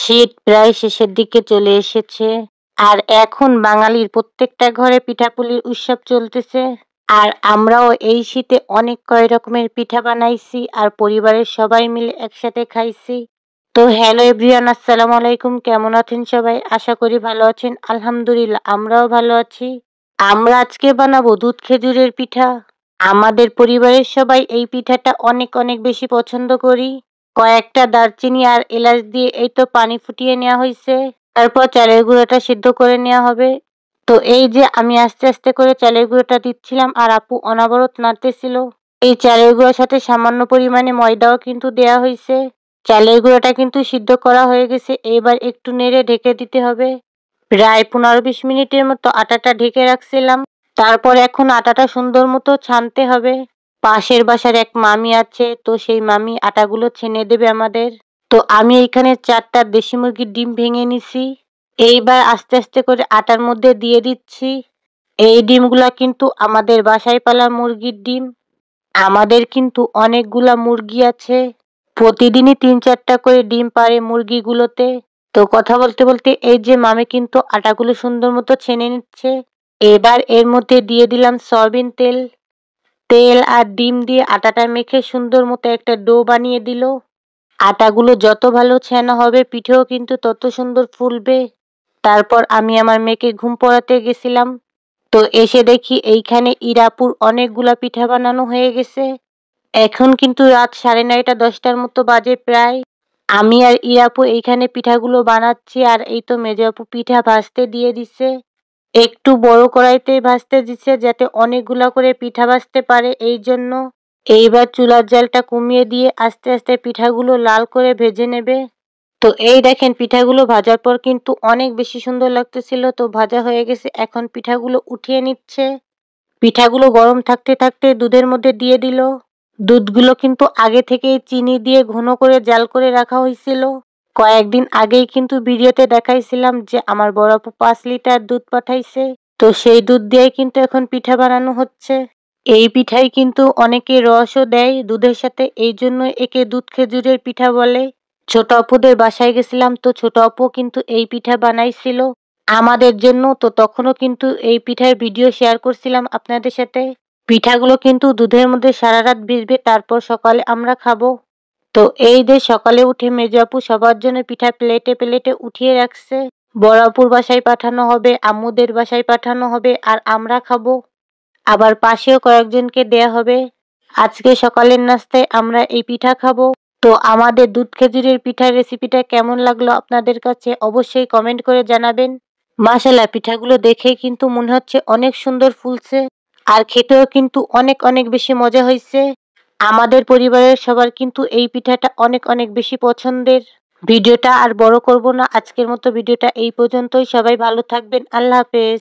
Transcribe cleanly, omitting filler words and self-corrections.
শীত প্রায় শেষের দিকে চলে এসেছে। আর এখন বাঙালির প্রত্যেকটা ঘরে পিঠাপুলির উৎসব চলতেছে। আর আমরাও এই শীতে অনেক কয় রকমের পিঠা বানাইছি আর পরিবারের সবাই মিলে একসাথে খাইছি। তো হ্যালো এভরিওয়ান, আসসালামু আলাইকুম। কেমন আছেন সবাই? আশা করি ভালো আছেন। আলহামদুলিল্লাহ আমরাও ভালো আছি। আমরা আজকে বানাবো দুধ খেজুরের পিঠা। আমাদের পরিবারের সবাই এই পিঠাটা অনেক অনেক বেশি পছন্দ করি। কয়েকটা দারচিনি আর এলাচ দিয়ে এই তো পানি ফুটিয়ে নেওয়া হয়েছে। তারপর চালের গুঁড়োটা সিদ্ধ করে নেওয়া হবে। তো এই যে আমি আস্তে আস্তে করে চালের গুঁড়োটা দিচ্ছিলাম আর আপু অনবরত নাড়তেছিল। এই চালের গুঁড়োর সাথে সামান্য পরিমাণে ময়দাও কিন্তু দেয়া হয়েছে। চালের গুঁড়োটা কিন্তু সিদ্ধ করা হয়ে গেছে। এবার একটু নেড়ে ঢেকে দিতে হবে। প্রায় 15-20 মিনিটের মতো আটাটা ঢেকে রাখছিলাম। তারপর এখন আটাটা সুন্দর মতো ছানতে হবে। পাশের বাসার এক মামি আছে, তো সেই মামি আটাগুলো ছেনে দেবে আমাদের। তো আমি এখানে 4টা দেশি মুরগির ডিম ভেঙে নিছি। এইবার আস্তে আস্তে করে আটার মধ্যে দিয়ে দিচ্ছি। এই ডিমগুলা কিন্তু আমাদের বাসায় পালা মুরগির ডিম। আমাদের কিন্তু অনেকগুলা মুরগি আছে। প্রতিদিনই 3-4টা করে ডিম পাড়ে মুরগিগুলোতে। তো কথা বলতে বলতে এই যে মামি কিন্তু আটাগুলো সুন্দর মতো ছেনে নিচ্ছে। এবার এর মধ্যে দিয়ে দিলাম সয়াবিন তেল। তেল আর ডিম দিয়ে আটাটা মেখে সুন্দর মতো একটা ডো বানিয়ে দিল। আটাগুলো যত ভালো ছেনা হবে পিঠেও কিন্তু তত সুন্দর ফুলবে। তারপর আমি আমার মেয়েকে ঘুম পড়াতে গেছিলাম। তো এসে দেখি এইখানে ইরাপুর অনেকগুলা পিঠা বানানো হয়ে গেছে। এখন কিন্তু রাত 9:30-10টার মতো বাজে প্রায়। আমি আর ইরাপু এইখানে পিঠাগুলো বানাচ্ছি আর এই তো মেজো আপু পিঠা ভাজতে দিয়ে দিছে। একটু বড় কড়াইতে ভাজতে দিচ্ছে যাতে অনেকগুলা করে পিঠা ভাজতে পারে, এই জন্য। এইবার চুলার জালটা কমিয়ে দিয়ে আস্তে আস্তে পিঠাগুলো লাল করে ভেজে নেবে। তো এই দেখেন পিঠাগুলো ভাজার পর কিন্তু অনেক বেশি সুন্দর লাগতেছিল। তো ভাজা হয়ে গেছে, এখন পিঠাগুলো উঠিয়ে নিচ্ছে। পিঠাগুলো গরম থাকতে থাকতে দুধের মধ্যে দিয়ে দিল। দুধগুলো কিন্তু আগে থেকেই চিনি দিয়ে ঘন করে জাল করে রাখা হয়েছিল। কয়েকদিন আগেই কিন্তু ভিডিওতে দেখাইছিলাম যে আমার বড় আপু 5 লিটার দুধ পাঠাইছে। তো সেই দুধ দিয়েই কিন্তু এখন পিঠা বানানো হচ্ছে। এই পিঠাই কিন্তু অনেকে রসও দেয় দুধের সাথে, এই জন্য একে দুধ খেজুরের পিঠা বলে। ছোট আপুদের বাসায় গেছিলাম, তো ছোট আপু কিন্তু এই পিঠা বানাইছিল আমাদের জন্য। তো তখনও কিন্তু এই পিঠার ভিডিও শেয়ার করছিলাম আপনাদের সাথে। পিঠাগুলো কিন্তু দুধের মধ্যে সারা রাত ভিজবে, তারপর সকালে আমরা খাবো। তো এই যে সকালে উঠে মেজো আপু সবার জন্য পিঠা প্লেটে প্লেটে উঠিয়ে রাখছে। বড় আপুর বাসায় পাঠানো হবে, আম্মুদের বাসায় পাঠানো হবে আর আমরা খাবো। আবার পাশেও কয়েকজনকে দেয়া হবে। আজকে সকালের নাস্তায় আমরা এই পিঠা খাবো। তো আমাদের দুধ খেজুরের পিঠার রেসিপিটা কেমন লাগলো আপনাদের কাছে অবশ্যই কমেন্ট করে জানাবেন। মাশাআল্লাহ, পিঠাগুলো দেখেই কিন্তু মনে হচ্ছে অনেক সুন্দর ফুলছে। আর খেতেও কিন্তু অনেক অনেক বেশি মজা হয়েছে। আমাদের পরিবারের সবার কিন্তু এই পিঠাটা অনেক অনেক বেশি পছন্দের। ভিডিওটা আর বড় করব না, আজকের মতো ভিডিওটা এই পর্যন্তই। সবাই ভালো থাকবেন। আল্লাহ হাফেজ।